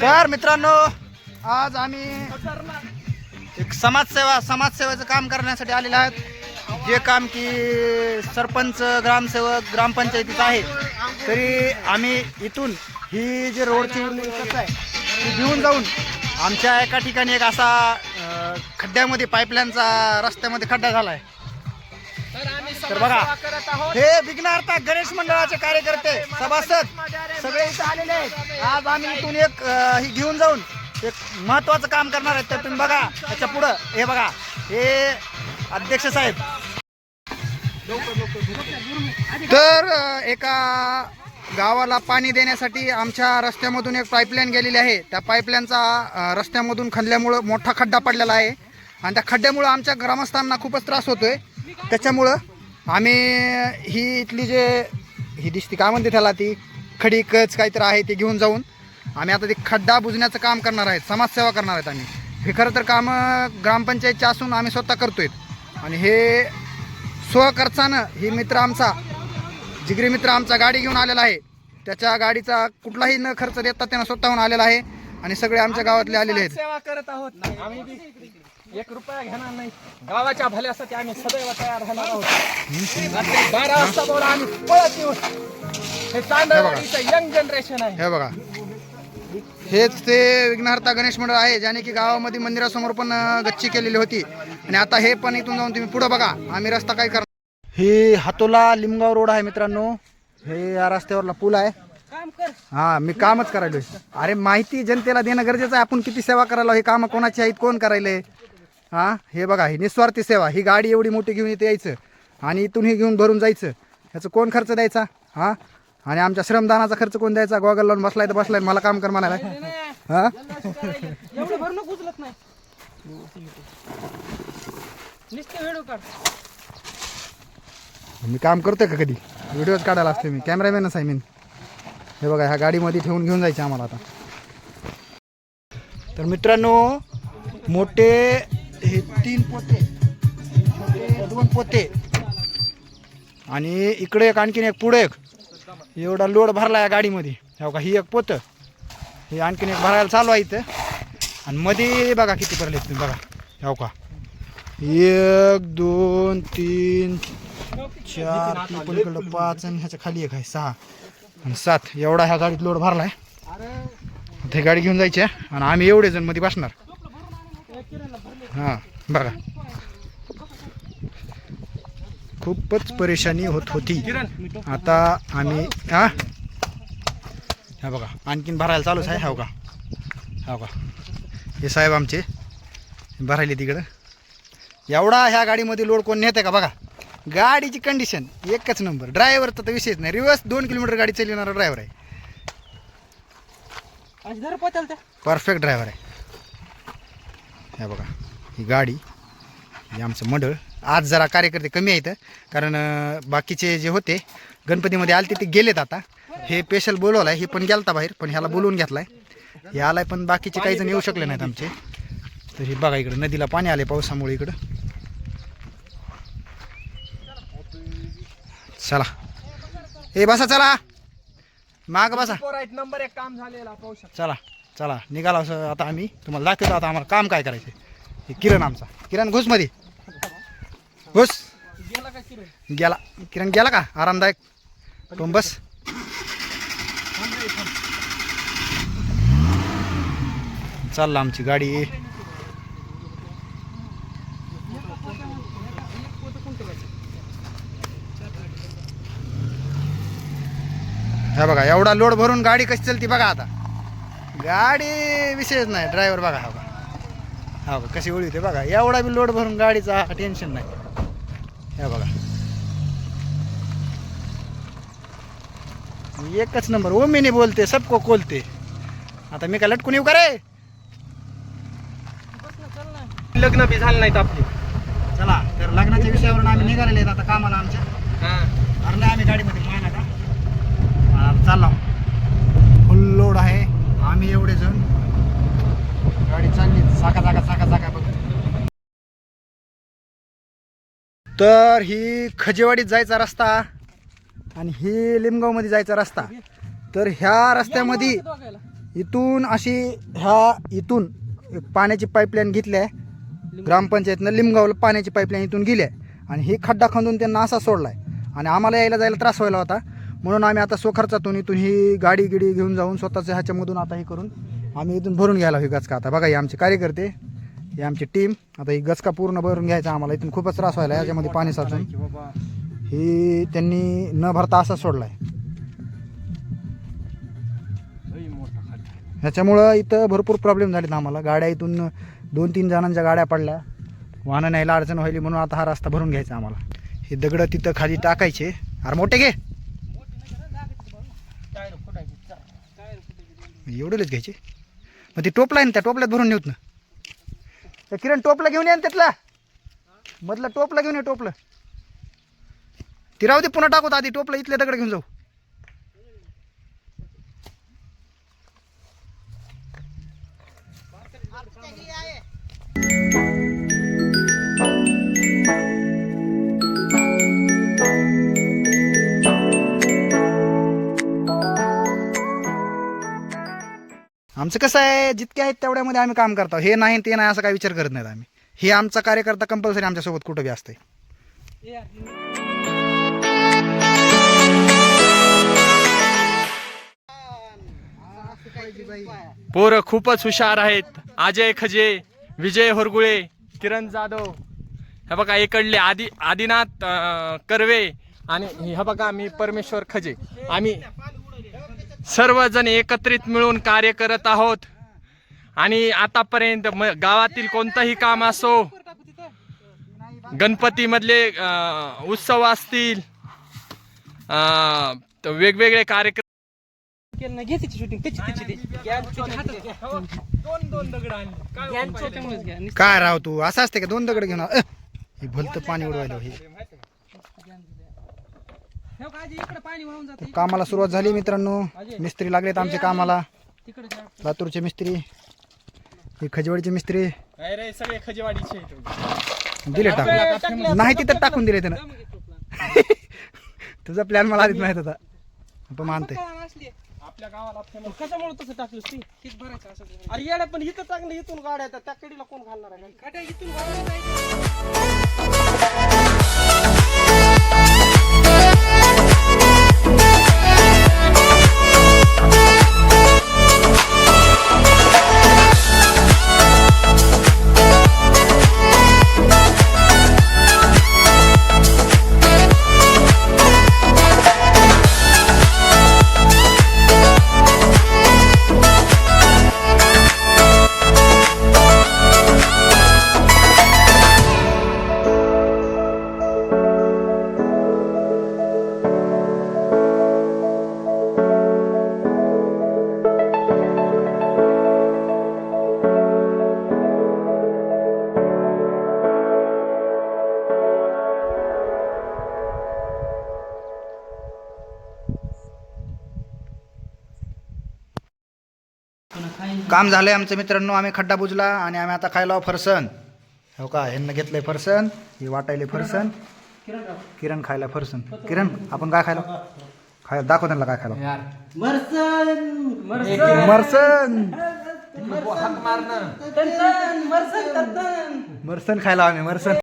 तर मित्रांनो, आज आम्ही एक समाजसेवेचं काम करण्यासाठी आलेले आहेत. जे काम की सरपंच, ग्रामसेवक, ग्रामपंचायतीचं आहे. तरी आम्ही इथून ही जे रोडची उरलेली कचरा आहे ती घेऊन जाऊन आमच्या एका ठिकाणी एक असा खड्ड्यामध्ये पाईपलाईनचा रस्त्यामध्ये खड्डा झाला आहे. तर बघा, हे विघ्नार्थ गणेश मंडळाचे कार्यकर्ते, सभासद सगळे इथे आलेले आहेत. आज आम्ही इथून एक ही घेऊन जाऊन एक महत्वाचं काम करणार आहेत. तर तुम्ही बघा, त्याच्या पुढं हे बघा, हे अध्यक्ष साहेब. तर एका गावाला पाणी देण्यासाठी आमच्या रस्त्यामधून एक पाईपलाईन गेलेली आहे. त्या पाईपलाईनचा रस्त्यामधून खणल्यामुळं मोठा खड्डा पडलेला आहे आणि त्या खड्ड्यामुळं आमच्या ग्रामस्थांना खूपच त्रास होतोय. त्याच्यामुळं आम्ही ही इथली ही दिसती काय म्हणते त्याला, ती खडी कच काहीतरी आहे ते घेऊन जाऊन आम्ही आता ते खड्डा बुजण्याचं काम करणार आहेत, समाजसेवा करणार आहेत. आम्ही हे खरं तर काम ग्रामपंचायतचे असून आम्ही स्वतः करतोय आणि हे स्वखर्चानं ही मित्र आमचा, जिगरी मित्र आमचा गाडी घेऊन आलेला आहे. त्याच्या गाडीचा कुठलाही न खर्च देता त्यानं स्वतःहून आलेला आहे आणि सगळे आमच्या गावातले आलेले आहेत. सेवा करत आहोत. आम्ही 1 रुपया घेणार नाही. गावाच्या भल्यासाठी आम्ही सदैव तयार राहणार आहोत. रात्री 12 वाजता बोला आम्ही पळत येऊ. हे चांदवडीचं यंग जनरेशन आहे. हे बघा, हेच ते विघ्नहर्ता गणेश मंडळ आहे, ज्याने की गावामध्ये मंदिरासमोर पण गच्ची केलेली होती. आणि आता हे पण इथून जाऊन तुम्ही पुढे बघा, आम्ही रस्ता काय करणार. ही हातोला लिमगाव रोड आहे मित्रांनो. हे या रस्त्यावरला पूल आहे. हा, मी कामच करायलोय. अरे माहिती जनतेला देणं गरजेचं आहे. आपण किती सेवा करायला, हे काम कोणाची आहेत, कोण करायले. हा, हे बघा, ही निस्वार्थी सेवा. ही गाडी एवढी मोठी घेऊन इथे यायचं आणि इथून ही घेऊन भरून जायचं, ह्याचं कोण खर्च द्यायचा? हा, आणि आमच्या श्रमदानाचा खर्च कोण द्यायचा? गॉगल लावून बसलाय तर बसलाय, मला काम कर म्हणाला. हा, मी काम करतोय का? कधी व्हिडिओज काढायला असते मी, कॅमेरामॅनच आहे मी. हे बघा, ह्या गाडीमध्ये ठेवून घेऊन जायचं आम्हाला आता. तर मित्रांनो, मोठे हे 3 पोते, 2 पोते आणि इकडे एक, आणखीन एक पुढे एक. एवढा लोड भरला या गाडीमध्ये. हो का, ही एक पोतं, हे आणखीन एक भरायला चालू आहे इथं. आणि मध्ये बघा किती भरले तुम्ही बघा. हो का, 1 2 3 4 ती पलीकडं 5 आणि ह्याच्या खाली एक आहे 6 आणि 7. एवढा ह्या गाडीत लोड भरलाय. ते गाडी घेऊन जायची आणि आम्ही एवढे जण मध्ये बसणार. हां बघा, खूपच परेशानी होत होती. आता आम्ही हा बघा, आणखीन भरायला चालूच आहे. हो का, हो का, हे साहेब आमचे भरायले तिकडं. एवढा ह्या गाडीमध्ये लोड कोण नेते का? बघा, गाडीची कंडिशन एकच नंबर. ड्रायव्हरचा तर विषयच नाही. रिवर्स 2 किलोमीटर गाडी चालवणारा ड्रायव्हर आहे. परफेक्ट ड्रायव्हर आहे. हे बघा, ही गाडी, हे आमचं मंडळ. आज जरा कार्यकर्ते कमी आहेत, कारण बाकीचे जे होते गणपतीमध्ये आले ते गेलेत. आता हे स्पेशल बोलवलं आहे, हे पण गेलता बाहेर, पण ह्याला बोलवून घेतलाय. हे आलाय, पण बाकीचे काही जण येऊ शकले नाहीत आमचे. तर हे बघा, इकडं नदीला पाणी आले पावसामुळे. इकडं चला, हे बसा, चला माग बसा. नंबर 1 काम झालेला पाहू शकता. चला चला, निघाला असं. आता आम्ही तुम्हाला दाखवतो आता आम्हाला काम काय करायचं. हे किरण आमचा, किरण घुस मध्ये, घुस. गेला का किरण? गेला. किरण गेला का? आरामदायक तो बस. चालला आमची गाडी. हे बघा, एवढा लोड भरून गाडी कशी चालती बघा. आता गाडी विषयच नाही. ड्रायव्हर बघा, हो का, हो का, कशी ओळी होते बघा. एवढा बी लोड भरून गाडीचा टेन्शन नाही. हे बघा, एकच नंबर. ओमीने बोलते, सबको खोलते. आता मी काय लटकून येऊ का रे? लग्न बी झालं नाहीत आपली. चला, तर लग्नाच्या विषयावरून आम्ही निघालेले आहेत आता कामाला आमच्या. भरले आम्ही गाडीमध्ये माना का चालला. फुल लोड आहे. आम्ही एवढे जण, गाडी चालली साका जागा बघ. तर ही खजेवाडीत जायचा रस्ता आणि ही लिमगाव मध्ये जायचा रस्ता. तर ह्या रस्त्यामध्ये इथून अशी इथून एक पाण्याची पाईपलाईन घेतली आहे ग्रामपंचायतनं. लिमगावला पाण्याची पाईपलाईन इथून गेली आहे आणि ही खड्डा खंदून त्यांना असा सोडला आहे आणि आम्हाला यायला जायला त्रास व्हायला होता. म्हणून आम्ही आता स्वखर्चातून इथून ही गाडी घेऊन जाऊन स्वतःच्या ह्याच्यामधून आता हे करून आम्ही इथून भरून घ्यायला ही गचका. आता बघा, हे आमचे कार्यकर्ते, ही आमची टीम. आता ही गचका पूर्ण भरून घ्यायचा आम्हाला. इथून खूपच त्रास व्हायला याच्यामध्ये पाणी साचून. ही त्यांनी न भरता असा सोडला आहे. ह्याच्यामुळं इथं भरपूर प्रॉब्लेम झालेत आम्हाला. गाड्या इथून 2-3 जणांच्या गाड्या पडल्या, वाहनं न्यायला अडचण व्हायली. म्हणून आता हा रस्ता भरून घ्यायचा आम्हाला. हे दगडं तिथं खाली टाकायचे. अरे मोठे घे, एवढेच घ्यायचे. मग ते टोपला आहे ना, त्या टोपल्यात भरून नेऊत ना. त्या किरण टोपला घेऊन ये ना, त्यातला मधलं टोपला घेऊन ये. टोपलं ती राहू दे, पुन्हा टाकूत. आधी टोपलं इथले दगड घेऊन जाऊ. आमचं कसं आहे, जितके आहेत तेवढ्यामध्ये आम्ही काम करतो. हे नाही ते नाही असं काही विचार करत नाहीत आम्ही. हे आमचा कार्यकर्ता कंपल्सरी आमच्यासोबत कुठं बी असतंय. पोरं खूपच हुशार आहेत. अजय खजे, विजय होरगुळे, किरण जाधव, हे बघा इकडले आदिनाथ कर्वे आणि हे बघा मी परमेश्वर खजे. आम्ही सर्वजण एकत्रित मिळून कार्य करत आहोत आणि आतापर्यंत गावातील कोणतंही काम असो, गणपती मधले उत्सव असतील, वेगवेगळे कार्यक्रम. काय राव तू असं असते का? 2 दगड घेऊन हे भलतं पाणी उडवायला. हे कामाला सुरुवात झाली मित्रांनो. मिस्त्री लागलेत आमच्या कामाला. लातूरचे मिस्त्री, हे खजवाडीचे मिस्त्री सगळे खजेवाडीचे दिले टाकून. नाही तिथं टाकून दिले त्यानं. तुझा प्लॅन मला आधीच माहित होता. आपण मानते आपल्या गावाला कशामुळे तसं टाकलं ती हीच भरायचं असं. अरे येड्या, पण इथं चांगलं इथून गाड्या त्या कडीला कोण घालणार आहे? गाड्या इथून काम झालंय आमचं मित्रांनो. आम्ही खड्डा बुजला आणि आम्ही आता खायला फरसन. हो का, ह्यांना घेतलंय फरसन. हे वाटायले फरसन. किरण खायला फरसन. किरण आपण काय खायला दाखव त्यांना काय खायला. मरसन खायला आम्ही. मरसन